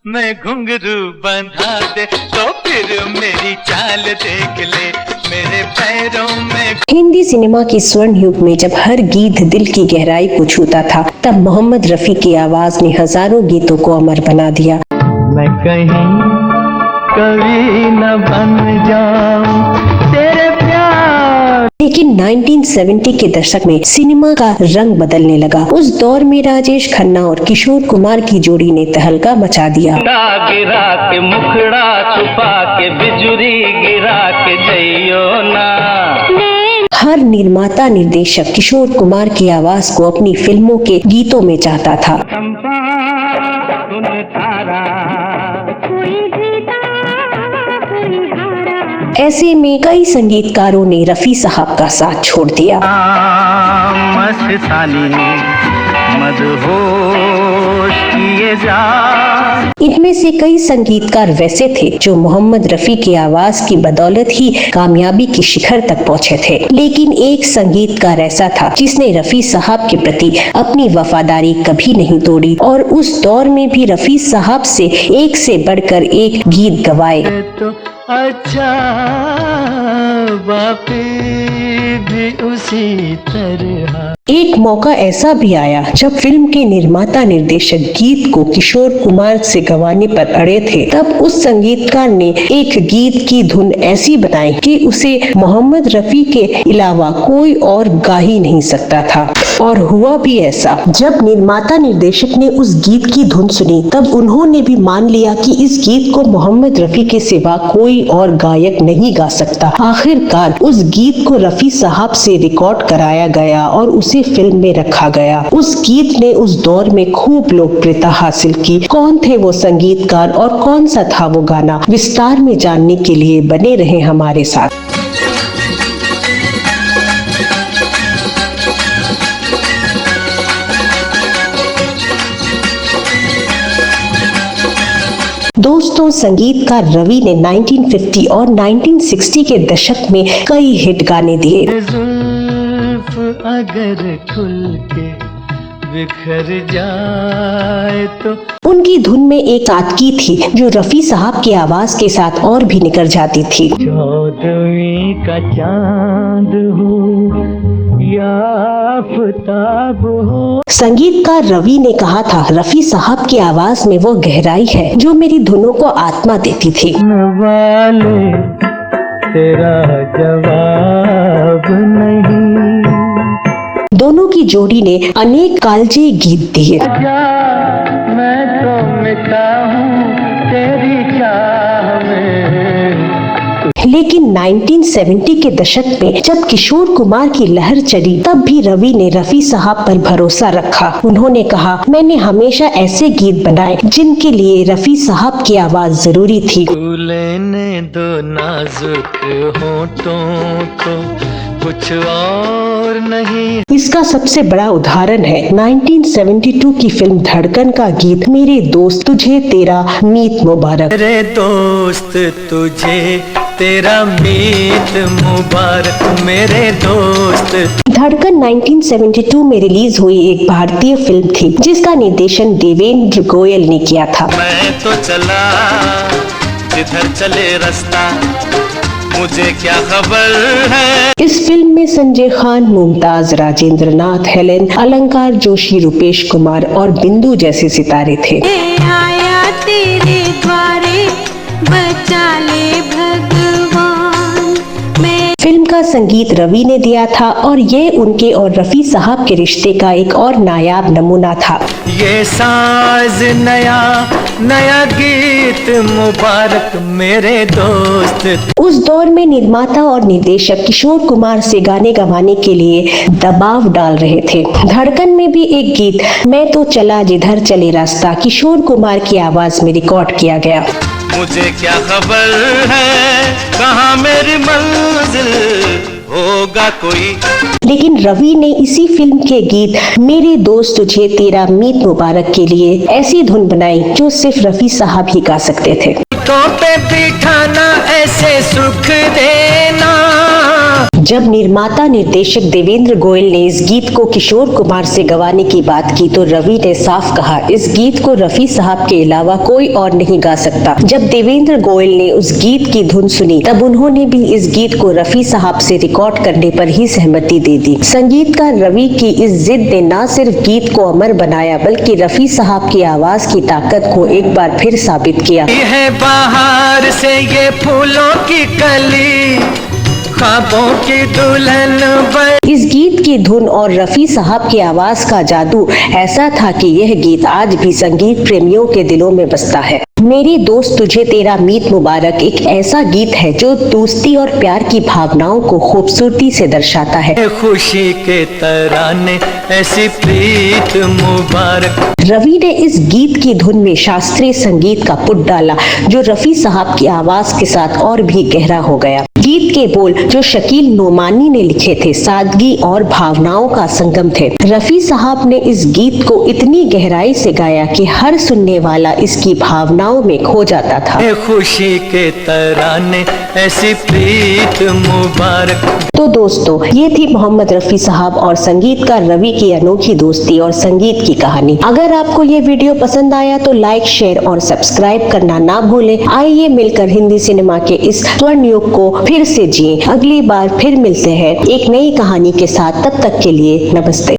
मैं घुंघरू बंधा दे तो फिर मेरी चाल देख ले मेरे पैरों में। हिंदी सिनेमा के स्वर्ण युग में जब हर गीत दिल की गहराई को छूता था, तब मोहम्मद रफी की आवाज ने हजारों गीतों को अमर बना दिया। मैं कहीं कभी न बन जाऊं तेरे प्यार। लेकिन 1970 के दशक में सिनेमा का रंग बदलने लगा। उस दौर में राजेश खन्ना और किशोर कुमार की जोड़ी ने तहलका मचा दिया। गिरा के मुखड़ा छुपा के बिजुरी गिरा के जइयो ना। हर निर्माता निर्देशक किशोर कुमार की आवाज को अपनी फिल्मों के गीतों में चाहता था। ऐसे में कई संगीतकारों ने रफी साहब का साथ छोड़ दिया। इनमें से कई संगीतकार वैसे थे जो मोहम्मद रफी की आवाज की बदौलत ही कामयाबी की शिखर तक पहुंचे थे, लेकिन एक संगीतकार ऐसा था जिसने रफी साहब के प्रति अपनी वफादारी कभी नहीं तोड़ी और उस दौर में भी रफी साहब से एक से बढ़कर एक गीत गवाए। तो अच्छा बापी भी उसी तरह। एक मौका ऐसा भी आया जब फिल्म के निर्माता निर्देशक गीत को किशोर कुमार से गवाने पर अड़े थे। तब उस संगीतकार ने एक गीत की धुन ऐसी बनाई कि उसे मोहम्मद रफी के अलावा कोई और गा ही नहीं सकता था। और हुआ भी ऐसा। जब निर्माता निर्देशक ने उस गीत की धुन सुनी, तब उन्होंने भी मान लिया कि इस गीत को मोहम्मद रफी के सिवा कोई और गायक नहीं गा सकता। आखिरकार उस गीत को रफी साहब से रिकॉर्ड कराया गया और उसे फिल्म में रखा गया। उस गीत ने उस दौर में खूब लोकप्रियता हासिल की। कौन थे वो संगीतकार और कौन सा था वो गाना, विस्तार में जानने के लिए बने रहे हमारे साथ। दोस्तों, संगीतकार रवि ने 1950 और 1960 के दशक में कई हिट गाने दिए। अगर खुल के बिखर जाए तो। उनकी धुन में एक आतकी थी जो रफी साहब की आवाज के साथ और भी निकल जाती थी। चौदहवीं का चांद हो या आफताब हो। संगीतकार रवि ने कहा था, रफी साहब की आवाज में वो गहराई है जो मेरी धुनों को आत्मा देती थी। वाले तेरा जवाब नहीं। दोनों की जोड़ी ने अनेक कालजे गीत दिए। मैं तो मिटा हूँ तेरी चाह में। लेकिन 1970 के दशक में जब किशोर कुमार की लहर चली, तब भी रवि ने रफी साहब पर भरोसा रखा। उन्होंने कहा, मैंने हमेशा ऐसे गीत बनाए जिनके लिए रफी साहब की आवाज जरूरी थी। लेने दो नाजुक होठों को कुछ और नहीं। इसका सबसे बड़ा उदाहरण है 1972 की फिल्म धड़कन का गीत मेरे दोस्त तुझे तेरा मीत मुबारक। मेरे दोस्त तुझे तेरा मीत मुबारक मेरे दोस्त। धड़कन 1972 में रिलीज हुई एक भारतीय फिल्म थी जिसका निर्देशन देवेंद्र गोयल ने किया था। मैं तो चला जिधर चले रास्ता मुझे क्या खबर है। इस फिल्म में संजय खान, मुमताज, राजेंद्र नाथ, हेलेन, अलंकार जोशी, रूपेश कुमार और बिंदु जैसे सितारे थे। आया तेरे द्वारे बचा ले भगवान। फिल्म का संगीत रवि ने दिया था और ये उनके और रफी साहब के रिश्ते का एक और नायाब नमूना था। ये साज नया नया गीत मुबारक मेरे दोस्त। उस दौर में निर्माता और निर्देशक किशोर कुमार से गाने गवाने के लिए दबाव डाल रहे थे। धड़कन में भी एक गीत मैं तो चला जिधर चले रास्ता किशोर कुमार की आवाज में रिकॉर्ड किया गया। मुझे क्या खबर है कहाँ मेरी मंजिल होगा कोई। लेकिन रवि ने इसी फिल्म के गीत मेरे दोस्त तुझे तेरा मीत मुबारक के लिए ऐसी धुन बनाई जो सिर्फ रफी साहब ही गा सकते थे। तो पे बिठाना ऐसे सुख देना। जब निर्माता निर्देशक देवेंद्र गोयल ने इस गीत को किशोर कुमार से गवाने की बात की तो रवि ने साफ कहा, इस गीत को रफी साहब के अलावा कोई और नहीं गा सकता। जब देवेंद्र गोयल ने उस गीत की धुन सुनी तब उन्होंने भी इस गीत को रफी साहब से रिकॉर्ड करने पर ही सहमति दे दी। संगीतकार रवि की इस जिद ने न सिर्फ गीत को अमर बनाया बल्कि रफी साहब की आवाज की ताकत को एक बार फिर साबित किया। है बाहर से ये फूलों की कली, ख्वाबों की दुल्हन इस गीत की धुन और रफी साहब की आवाज का जादू ऐसा था कि यह गीत आज भी संगीत प्रेमियों के दिलों में बसता है। मेरी दोस्त तुझे तेरा मीत मुबारक एक ऐसा गीत है जो दोस्ती और प्यार की भावनाओं को खूबसूरती से दर्शाता है। खुशी के तराने ऐसी प्रीत मुबारक। रवि ने इस गीत की धुन में शास्त्रीय संगीत का पुट डाला जो रफी साहब की आवाज के साथ और भी गहरा हो गया। गीत के बोल जो शकील नोमानी ने लिखे थे सादगी और भावनाओं का संगम थे। रफी साहब ने इस गीत को इतनी गहराई से गाया कि हर सुनने वाला इसकी भावनाओं में खो जाता था। खुशी के तराने ऐसी प्रीत मुबारक। तो दोस्तों, ये थी मोहम्मद रफी साहब और संगीतकार रवि की अनोखी दोस्ती और संगीत की कहानी। अगर आपको ये वीडियो पसंद आया तो लाइक, शेयर और सब्सक्राइब करना ना भूलें। आइए मिलकर हिंदी सिनेमा के इस स्वर्ण युग को फिर से जिए। अगली बार फिर मिलते हैं एक नई कहानी के साथ। तब तक के लिए नमस्ते।